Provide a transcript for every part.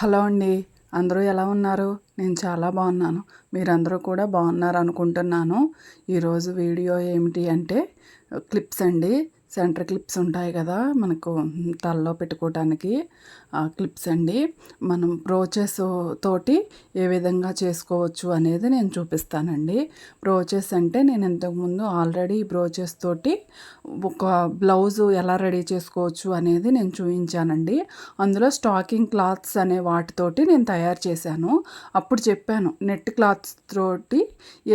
Hello అండి. అందరూ ఎలా ఉన్నారు? నేను చాలా బాగున్నాను. మీరందరూ కూడా బాగున్నారు అనుకుంటున్నాను. ఈరోజు వీడియో ఏమిటి అంటే క్లిప్స్ అండి. సెంటర్ క్లిప్స్ ఉంటాయి కదా మనకు తలలో పెట్టుకోవటానికి క్లిప్స్ అండి. మనం బ్రోచెస్ తోటి ఏ విధంగా చేసుకోవచ్చు అనేది నేను చూపిస్తానండి. బ్రోచెస్ అంటే నేను ఇంతకుముందు ఆల్రెడీ బ్రోచెస్ తోటి ఒక బ్లౌజు ఎలా రెడీ చేసుకోవచ్చు అనేది నేను చూపించానండి. అందులో స్టాకింగ్ క్లాత్స్ అనే వాటితోటి నేను తయారు చేశాను. అప్పుడు చెప్పాను నెట్ క్లాత్స్ తోటి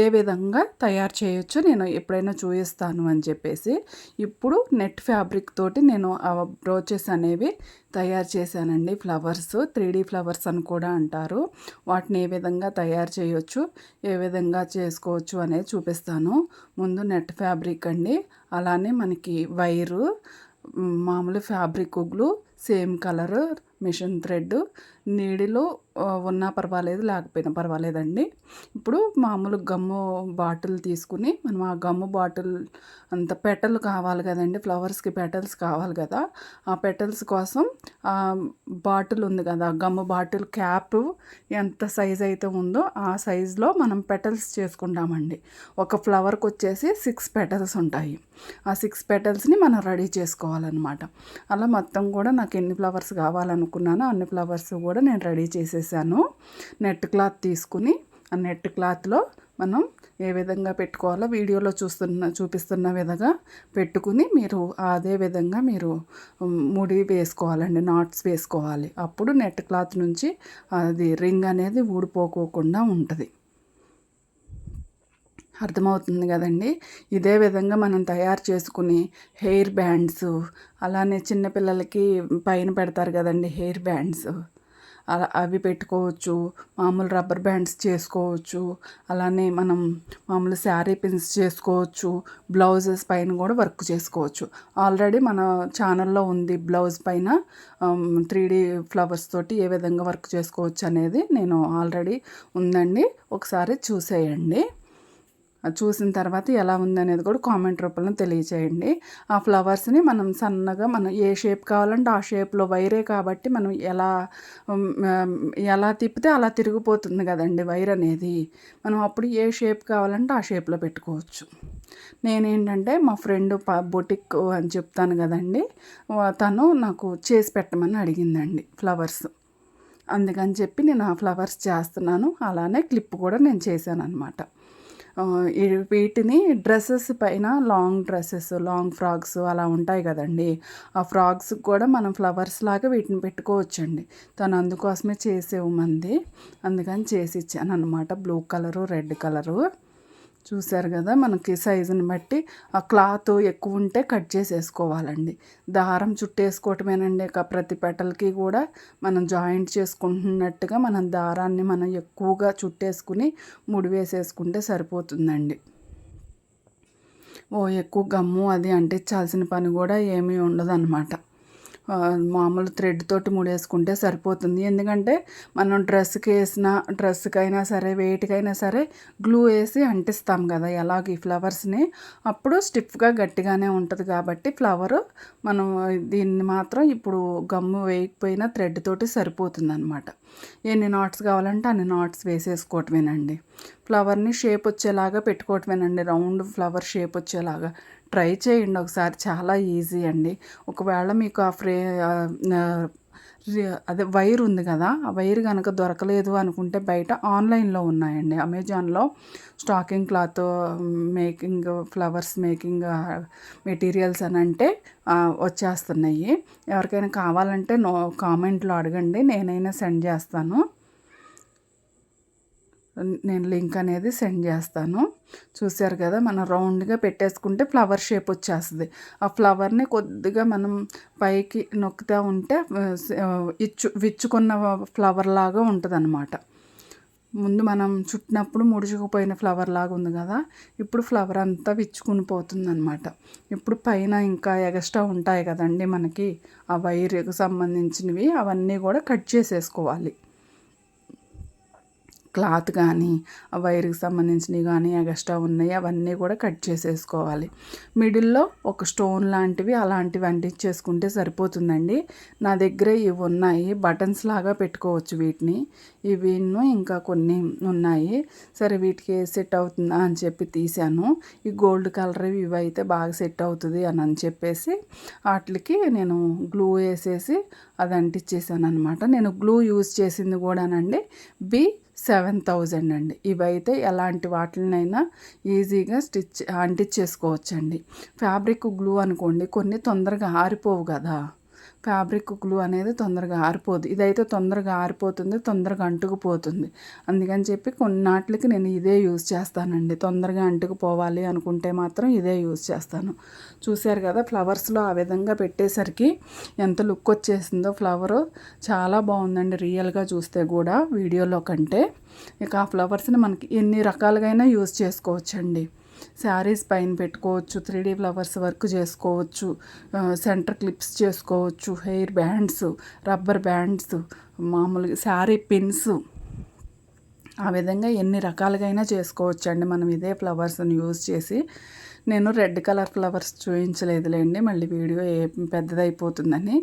ఏ విధంగా తయారు చేయొచ్చో నేను ఎప్పుడైనా చూపిస్తాను అని చెప్పేసి. ఇప్పుడు నెట్ ఫ్యాబ్రిక్ తోటి నేను ఆ బ్రోచెస్ అనేవి తయారు చేశానండి. ఫ్లవర్స్ 3D ఫ్లవర్స్ అని కూడా అంటారు. వాటిని ఏ విధంగా తయారు చేయొచ్చు, ఏ విధంగా చేసుకోవచ్చు అనేది చూపిస్తాను. ముందు నెట్ ఫ్యాబ్రిక్ అండి, అలానే మనకి వైరు, మామూలు ఫ్యాబ్రిక్ ఉగ్లు, సేమ్ కలరు, మిషన్ థ్రెడ్, నీడిలో ఉన్నా పర్వాలేదు లేకపోయినా పర్వాలేదండి. ఇప్పుడు మామూలు గమ్ము బాటిల్ తీసుకుని మనం ఆ గమ్ము బాటిల్ అంత పెటల్ కావాలి కదండి, ఫ్లవర్స్కి పెటల్స్ కావాలి కదా. ఆ పెటల్స్ కోసం బాటిల్ ఉంది కదా, గమ్ము బాటిల్ క్యాప్ ఎంత సైజ్ అయితే ఉందో ఆ సైజులో మనం పెటల్స్ చేసుకుంటామండి. ఒక ఫ్లవర్కి వచ్చేసి 6 పెటల్స్ ఉంటాయి. ఆ 6 పెటల్స్ని మనం రెడీ చేసుకోవాలన్నమాట. అలా మొత్తం కూడా నాకు ఎన్ని ఫ్లవర్స్ కావాలనుకున్నానో అన్ని ఫ్లవర్స్ కూడా నేను రెడీ చేసేసాను. నెట్ క్లాత్ తీసుకుని ఆ నెట్ క్లాత్లో మనం ఏ విధంగా పెట్టుకోవాలో వీడియోలో చూపిస్తున్న విధంగా పెట్టుకుని మీరు అదే విధంగా మీరు ముడి వేసుకోవాలండి, నాట్స్ వేసుకోవాలి. అప్పుడు నెట్ క్లాత్ నుంచి అది రింగ్ అనేది ఊడిపోకోకుండా ఉంటుంది. అర్థమవుతుంది కదండి. ఇదే విధంగా మనం తయారు చేసుకుని హెయిర్ బ్యాండ్స్, అలానే చిన్నపిల్లలకి పైన పెడతారు కదండి హెయిర్ బ్యాండ్స్, అలా అవి పెట్టుకోవచ్చు. మామూలు రబ్బర్ బ్యాండ్స్ చేసుకోవచ్చు. అలానే మనం మామూలు శారీ పిన్స్ చేసుకోవచ్చు. బ్లౌజెస్ పైన కూడా వర్క్ చేసుకోవచ్చు. ఆల్రెడీ మన ఛానల్లో ఉంది బ్లౌజ్ పైన 3D ఫ్లవర్స్ తోటి ఏ విధంగా వర్క్ చేసుకోవచ్చు అనేది నేను ఆల్రెడీ ఉందండి, ఒకసారి చూసేయండి. చూసిన తర్వాత ఎలా ఉందనేది కూడా కామెంట్ రూపంలో తెలియచేయండి. ఆ ఫ్లవర్స్ని మనం సన్నగా మనం ఏ షేప్ కావాలంటే ఆ షేప్లో, వైరే కాబట్టి మనం ఎలా తిప్పితే అలా తిరిగిపోతుంది కదండి వైర్ అనేది. మనం అప్పుడు ఏ షేప్ కావాలంటే ఆ షేప్లో పెట్టుకోవచ్చు. నేనేంటంటే మా ఫ్రెండ్ బొటిక్ అని చెప్తాను కదండి, తను నాకు చేసి పెట్టమని అడిగిందండి ఫ్లవర్స్. అందుకని చెప్పి నేను ఆ ఫ్లవర్స్ చేస్తున్నాను. అలానే క్లిప్ కూడా నేను చేశాను అనమాట. వీటిని డ్రెస్సెస్ పైన, లాంగ్ డ్రెస్సెస్, లాంగ్ ఫ్రాక్స్ అలా ఉంటాయి కదండి, ఆ ఫ్రాక్స్కి కూడా మనం ఫ్లవర్స్ లాగా వీటిని పెట్టుకోవచ్చండి. తను అందుకోసమే చేసేవమంది, అందుకని చేసి ఇచ్చాను అనమాట. Blue colour, red colour. చూశారు కదా, మనకి సైజుని బట్టి ఆ క్లాత్ ఎక్కువ ఉంటే కట్ చేసేసుకోవాలండి. దారం చుట్టేసుకోవటమేనండి. ప్రతి పెటల్కి కూడా మనం జాయింట్ చేసుకుంటున్నట్టుగా మనం దారాన్ని మనం ఎక్కువగా చుట్టేసుకుని ముడి వేసేసుకుంటే సరిపోతుందండి. ఎక్కువ గమ్ము అది అంటించాల్సిన పని కూడా ఏమీ ఉండదన్నమాట. మామూలు థ్రెడ్ తోటి ముడేసుకుంటే సరిపోతుంది. ఎందుకంటే మనం డ్రెస్కైనా సరే, వేటికైనా సరే గ్లూ వేసి అంటిస్తాం కదా ఎలాగ ఈ ఫ్లవర్స్ని, అప్పుడు స్టిఫ్గా గట్టిగానే ఉంటుంది కాబట్టి ఫ్లవరు మనం దీన్ని మాత్రం ఇప్పుడు గమ్ము వేయకపోయినా థ్రెడ్ తోటి సరిపోతుంది అనమాట. ఎన్ని నాట్స్ కావాలంటే అన్ని నాట్స్ వేసేసుకోవటమేనండి. ఫ్లవర్ని షేప్ వచ్చేలాగా పెట్టుకోవటమేనండి, రౌండ్ ఫ్లవర్ షేప్ వచ్చేలాగా. ట్రై చేయండి ఒకసారి, చాలా ఈజీ అండి. ఒకవేళ మీకు అదే వైర్ ఉంది కదా, ఆ వైర్ కనుక దొరకలేదు అనుకుంటే బయట ఆన్లైన్లో ఉన్నాయండి. అమెజాన్లో stocking cloth making, flowers making materials అని అంటే వచ్చేస్తున్నాయి. ఎవరికైనా కావాలంటే కామెంట్లో అడగండి, నేనైనా సెండ్ చేస్తాను. నేను లింక్ అనేది సెండ్ చేస్తాను. చూశారు కదా, మనం రౌండ్గా పెట్టేసుకుంటే ఫ్లవర్ షేప్ వచ్చేస్తుంది. ఆ ఫ్లవర్ని కొద్దిగా మనం పైకి నొక్కుతూ ఉంటే విచ్చుకున్న ఫ్లవర్ లాగా ఉంటుంది అన్నమాట. ముందు మనం చుట్టినప్పుడు ముడుచుకుపోయిన ఫ్లవర్ లాగా ఉంది కదా, ఇప్పుడు ఫ్లవర్ అంతా విచ్చుకుని పోతుంది అనమాట. ఇప్పుడు పైన ఇంకా ఎక్స్ట్రా ఉంటాయి కదండి మనకి ఆ వైర్కి సంబంధించినవి, అవన్నీ కూడా కట్ చేసేసుకోవాలి. క్లాత్ కానీ ఆ వైర్కి సంబంధించినవి కానీ ఎక్స్ట్రా ఉన్నాయి అవన్నీ కూడా కట్ చేసేసుకోవాలి. మిడిల్లో ఒక స్టోన్ లాంటివి అలాంటివి అంటించేసుకుంటే సరిపోతుందండి. నా దగ్గర ఇవి ఉన్నాయి, బటన్స్ లాగా పెట్టుకోవచ్చు వీటిని. ఇవిను ఇంకా కొన్ని ఉన్నాయి. సరే వీటికి సెట్ అవుతుందా అని చెప్పి తీసాను. ఈ గోల్డ్ కలర్ ఇవి అయితే బాగా సెట్ అవుతుంది అని చెప్పేసి వాటికి నేను గ్లూ వేసేసి అది అంటించేసాను అనమాట. నేను గ్లూ యూజ్ చేసింది కూడానండి B7000 అండి. ఇవైతే ఎలాంటి వాటినైనా ఈజీగా అంటించేసుకోవచ్చండి. ఫ్యాబ్రిక్ గ్లూ అనుకోండి కొన్ని తొందరగా ఆరిపోవు కదా, ఫ్యాబ్రిక్ గ్లూ అనేది తొందరగా ఆరిపోదు. ఇదైతే తొందరగా ఆరిపోతుంది, తొందరగా అంటుకుపోతుంది. అందుకని చెప్పి కొన్నాటికి నేను ఇదే యూజ్ చేస్తానండి. తొందరగా అంటుకుపోవాలి అనుకుంటే మాత్రం ఇదే యూజ్ చేస్తాను. చూశారు కదా, ఫ్లవర్స్లో ఆ విధంగా పెట్టేసరికి ఎంత లుక్ వచ్చేసిందో. ఫ్లవరు చాలా బాగుందండి రియల్గా చూస్తే కూడా వీడియోలో కంటే. ఇక ఆ ఫ్లవర్స్ని మనకి ఎన్ని రకాలుగా యూజ్ చేసుకోవచ్చండి. శారీస్ పైన పెట్టుకోవచ్చు, 3D ఫ్లవర్స్ వర్క్ చేసుకోవచ్చు, సెంటర్ క్లిప్స్ చేసుకోవచ్చు, హెయిర్ బ్యాండ్స్, రబ్బర్ బ్యాండ్స్, మామూలుగా శారీ పిన్స్, ఆ విధంగా ఎన్ని రకాలుగా చేసుకోవచ్చు అండి మనం ఇదే ఫ్లవర్స్ని యూజ్ చేసి. నేను రెడ్ కలర్ ఫ్లవర్స్ చూపించలేదులేండి, మళ్ళీ వీడియో పెద్దదైపోతుందని.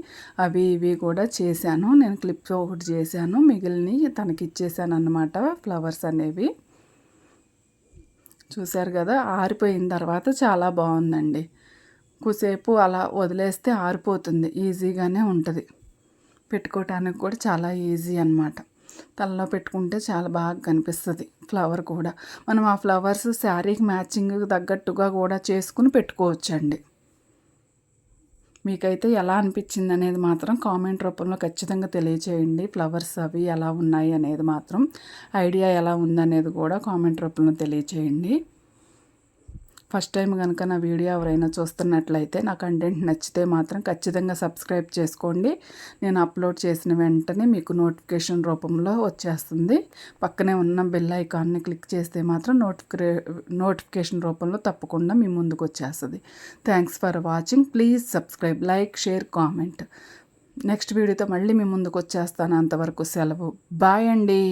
అవి ఇవి కూడా చేశాను. నేను క్లిప్స్ ఒకటి చేశాను, మిగిలినవి తనకి ఇచ్చేసాను అన్నమాట ఫ్లవర్స్ అనేవి. చూశారు కదా, ఆరిపోయిన తర్వాత చాలా బాగుందండి. కొద్దిసేపు అలా వదిలేస్తే ఆరిపోతుంది, ఈజీగానే ఉంటుంది. పెట్టుకోవటానికి కూడా చాలా ఈజీ అన్నమాట. తలలో పెట్టుకుంటే చాలా బాగా కనిపిస్తుంది ఫ్లవర్ కూడా. మనం ఆ ఫ్లవర్స్ శారీకి మ్యాచింగ్ తగ్గట్టుగా కూడా చేసుకుని పెట్టుకోవచ్చండి. మీకైతే ఎలా అనిపించింది అనేది మాత్రం కామెంట్ రూపంలో ఖచ్చితంగా తెలియచేయండి. ఫ్లవర్స్ అవి ఎలా ఉన్నాయి అనేది మాత్రం, ఐడియా ఎలా ఉందనేది కూడా కామెంట్ రూపంలో తెలియచేయండి. ఫస్ట్ టైం కనుక నా వీడియో ఎవరైనా చూస్తున్నట్లయితే, నా కంటెంట్ నచ్చితే మాత్రం ఖచ్చితంగా సబ్స్క్రైబ్ చేసుకోండి. నేను అప్లోడ్ చేసిన వెంటనే మీకు నోటిఫికేషన్ రూపంలో వచ్చేస్తుంది. పక్కనే ఉన్న బెల్ ఐకాన్ని క్లిక్ చేస్తే మాత్రం నోటిఫికేషన్ రూపంలో తప్పకుండా మీ ముందుకు వచ్చేస్తుంది. Thanks for watching. Please subscribe, like, share, comment. Next వీడియోతో మళ్ళీ మీ ముందుకు వచ్చేస్తాను. అంతవరకు సెలవు. బాయ్ అండి.